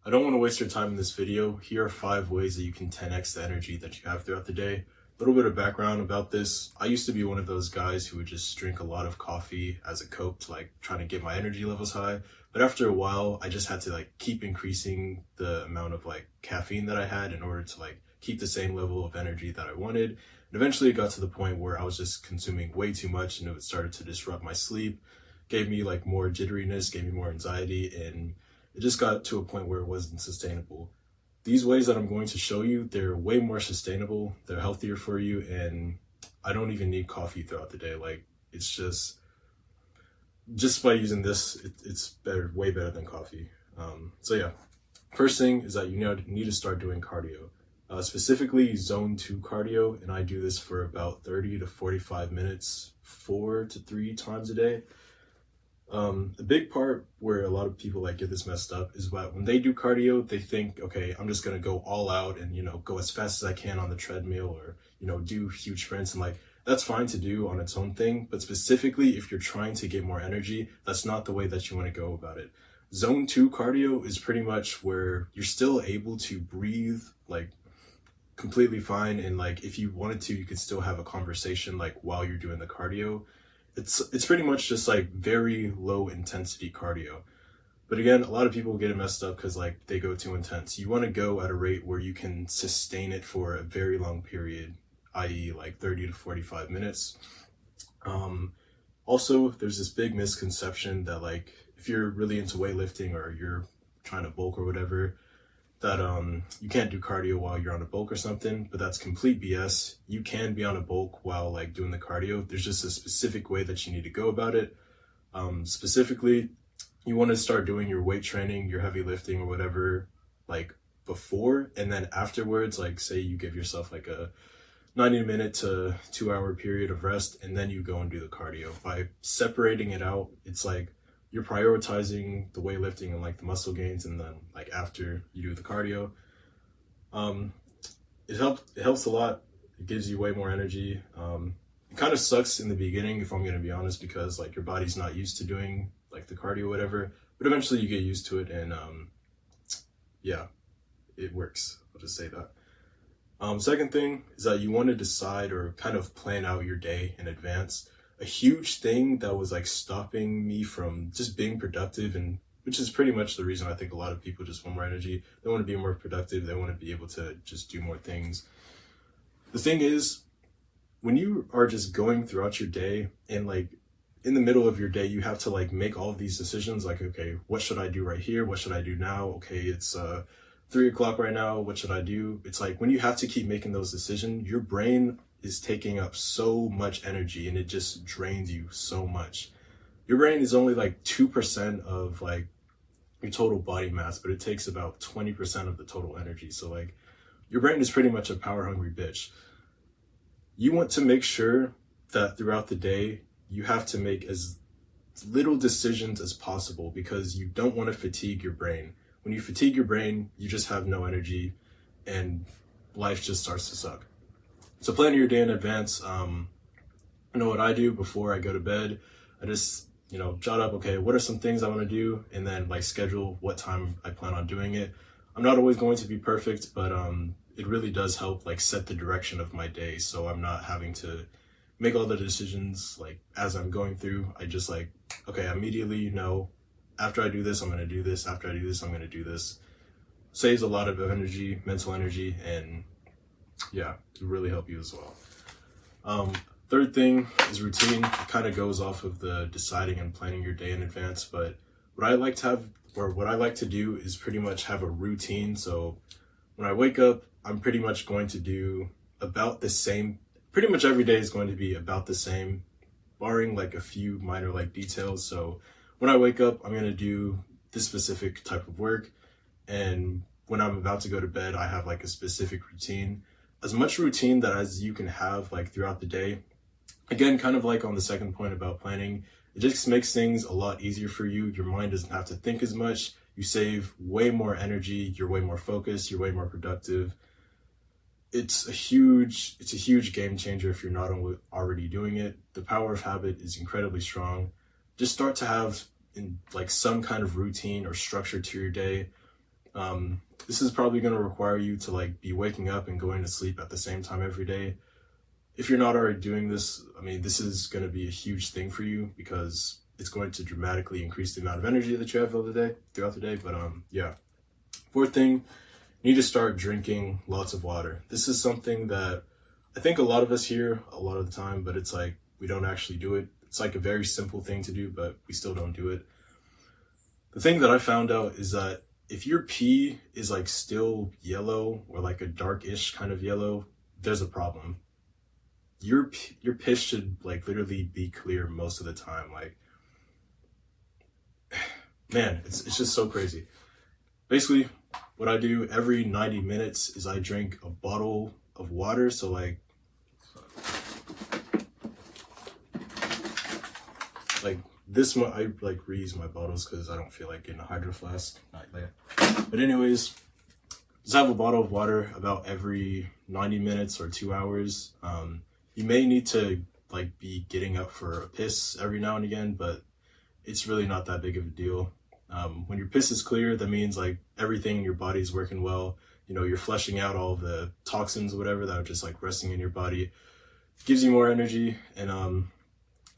I don't want to waste your time in this video. Here are 5 ways that you can 10x the energy that you have throughout the day. A little bit of background about this. I used to be one of those guys who would just drink a lot of coffee as a cope to trying to get my energy levels high. But after a while, I just had to keep increasing the amount of caffeine that I had in order to keep the same level of energy that I wanted. And eventually it got to the point where I was just consuming way too much and it started to disrupt my sleep, gave me more jitteriness, gave me more anxiety, and it just got to a point where it wasn't sustainable. These ways that I'm going to show you, they're way more sustainable, they're healthier for you, and I don't even need coffee throughout the day. It's just by using this, it's better, way better than coffee. So yeah, first thing is that you need to start doing cardio, specifically zone 2 cardio, and I do this for about 30 to 45 minutes, 4 to 3 times a day. A big part where a lot of people get this messed up is that when they do cardio, they think, okay, I'm just gonna go all out and go as fast as I can on the treadmill, or do huge sprints, and that's fine to do on its own thing. But specifically, if you're trying to get more energy, that's not the way that you want to go about it. Zone 2 cardio is pretty much where you're still able to breathe completely fine, and if you wanted to, you could still have a conversation while you're doing the cardio. It's pretty much just very low intensity cardio. But again, a lot of people get it messed up because they go too intense. You want to go at a rate where you can sustain it for a very long period, i.e. 30 to 45 minutes. Also, there's this big misconception that if you're really into weightlifting or you're trying to bulk or whatever, that you can't do cardio while you're on a bulk or something, but that's complete BS. You can be on a bulk while doing the cardio. There's just a specific way that you need to go about it. Specifically, you want to start doing your weight training, your heavy lifting or whatever, before, and then afterwards, say you give yourself a 90-minute to 2-hour period of rest, and then you go and do the cardio. By separating it out, it's you're prioritizing the weightlifting and the muscle gains, and then after you do the cardio. It helps a lot. It gives you way more energy. It kind of sucks in the beginning, if I'm going to be honest, because your body's not used to doing the cardio or whatever, but eventually you get used to it, and yeah, it works. I'll just say that. Second thing is that you want to decide or kind of plan out your day in advance. A huge thing that was stopping me from just being productive, and which is pretty much the reason I think a lot of people just want more energy. They want to be more productive. They want to be able to just do more things. The thing is, when you are just going throughout your day and in the middle of your day, you have to make all of these decisions. Okay, what should I do right here? What should I do now? Okay, it's 3 o'clock right now. What should I do? It's when you have to keep making those decisions, your brain is taking up so much energy and it just drains you so much. Your brain is only 2% of your total body mass, but it takes about 20% of the total energy. So your brain is pretty much a power hungry bitch. You want to make sure that throughout the day, you have to make as little decisions as possible, because you don't want to fatigue your brain. When you fatigue your brain, you just have no energy and life just starts to suck. So plan your day in advance. I know what I do before I go to bed. I just, jot up, okay, what are some things I want to do? And then schedule what time I plan on doing it. I'm not always going to be perfect, but it really does help set the direction of my day. So I'm not having to make all the decisions as I'm going through. I just okay, immediately, after I do this, I'm going to do this. After I do this, I'm going to do this. Saves a lot of energy, mental energy, and yeah, it really help you as well. Third thing is routine. It kind of goes off of the deciding and planning your day in advance, but what I like to do is pretty much have a routine. So when I wake up, I'm pretty much going to do about the same. Pretty much every day is going to be about the same, barring a few minor details. So when I wake up, I'm going to do this specific type of work, and when I'm about to go to bed, I have a specific routine. As much routine that as you can have throughout the day. Again, kind of on the second point about planning, it just makes things a lot easier for you. Your mind doesn't have to think as much. You save way more energy. You're way more focused. You're way more productive. It's a huge game changer if you're not already doing it. The power of habit is incredibly strong. Just start to have some kind of routine or structure to your day. This is probably going to require you to like be waking up and going to sleep at the same time every day. If you're not already doing this, I mean, this is going to be a huge thing for you because it's going to dramatically increase the amount of energy that you have throughout the day. But yeah. Fourth thing, you need to start drinking lots of water. This is something that I think a lot of us hear a lot of the time, but it's like we don't actually do it. It's like a very simple thing to do, but we still don't do it. The thing that I found out is that if your pee is like still yellow or like a darkish kind of yellow, there's a problem. Your piss should like literally be clear most of the time. Like, man, it's just so crazy. Basically, what I do every 90 minutes is I drink a bottle of water. So like this one, I like reuse my bottles because I don't feel like getting a hydro flask. But anyways, just have a bottle of water about every 90 minutes or 2 hours. You may need to like be getting up for a piss every now and again, but it's really not that big of a deal. When your piss is clear, that means like everything in your body is working well. You know, you're flushing out all the toxins, whatever, that are just like resting in your body. It gives you more energy, and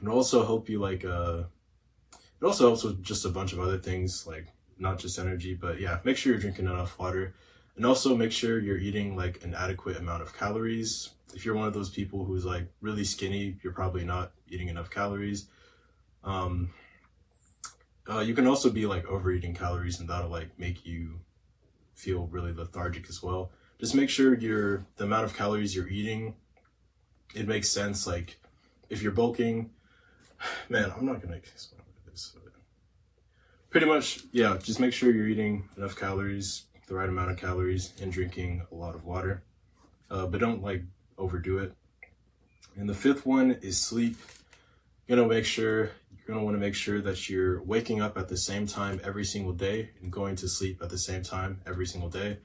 it'll also help you like it also helps with just a bunch of other things, like not just energy, but yeah, make sure you're drinking enough water, and also make sure you're eating like an adequate amount of calories. If you're one of those people who's like really skinny, you're probably not eating enough calories. You can also be like overeating calories, and that'll like make you feel really lethargic as well. Just make sure the amount of calories you're eating, it makes sense. Like if you're bulking, man, I'm not gonna explain this. Pretty much, yeah, just make sure you're eating enough calories, the right amount of calories, and drinking a lot of water. But don't like overdo it. And the fifth one is sleep. You're gonna want to make sure that you're waking up at the same time every single day and going to sleep at the same time every single day.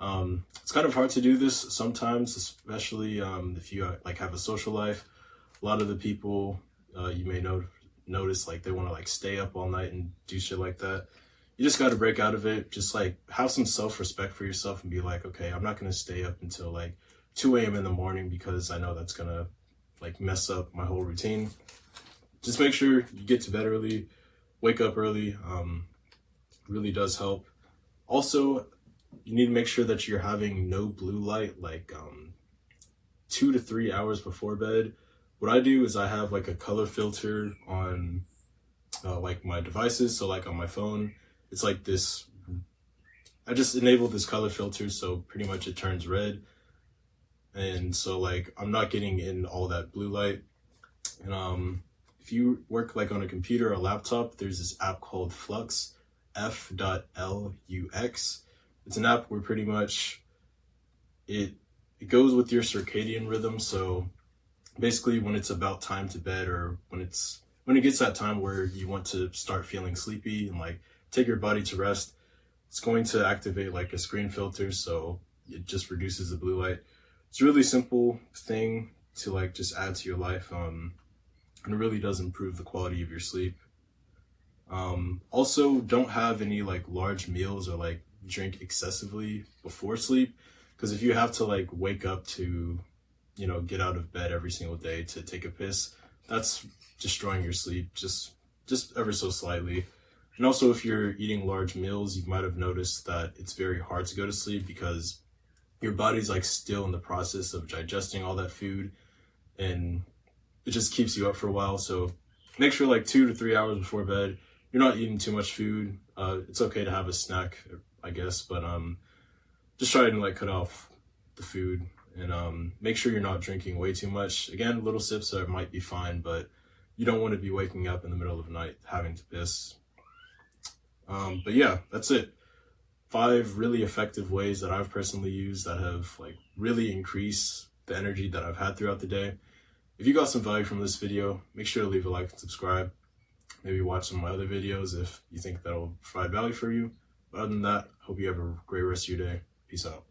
It's kind of hard to do this sometimes, especially if you like have a social life. A lot of the people you may notice like they want to like stay up all night and do shit like that. You just got to break out of it. Just like have some self-respect for yourself and be like, okay, I'm not going to stay up until like 2 a.m. in the morning because I know that's going to like mess up my whole routine. Just make sure you get to bed early, wake up early. Really does help. Also, you need to make sure that you're having no blue light like 2 to 3 hours before bed. What I do is I have like a color filter on like my devices. So like on my phone, it's like this, I just enabled this color filter, so pretty much it turns red. And so like I'm not getting in all that blue light. And if you work like on a computer or a laptop, there's this app called Flux, F.LUX. It's an app where pretty much it goes with your circadian rhythm. So basically when it's about time to bed, or when it gets that time where you want to start feeling sleepy and like take your body to rest, it's going to activate like a screen filter, so it just reduces the blue light. It's a really simple thing to like just add to your life, and it really does improve the quality of your sleep. Also, don't have any like large meals or like drink excessively before sleep, because if you have to like wake up to, you know, get out of bed every single day to take a piss, that's destroying your sleep just ever so slightly. And also, if you're eating large meals, you might have noticed that it's very hard to go to sleep because your body's like still in the process of digesting all that food, and it just keeps you up for a while. So make sure like 2 to 3 hours before bed, you're not eating too much food. It's okay to have a snack, I guess, but just try and like cut off the food, and make sure you're not drinking way too much. Again, little sips might be fine, but you don't want to be waking up in the middle of the night having to piss. But yeah, that's it. 5 really effective ways that I've personally used that have like really increased the energy that I've had throughout the day. If you got some value from this video, make sure to leave a like and subscribe. Maybe watch some of my other videos if you think that'll provide value for you. But other than that, hope you have a great rest of your day. Peace out.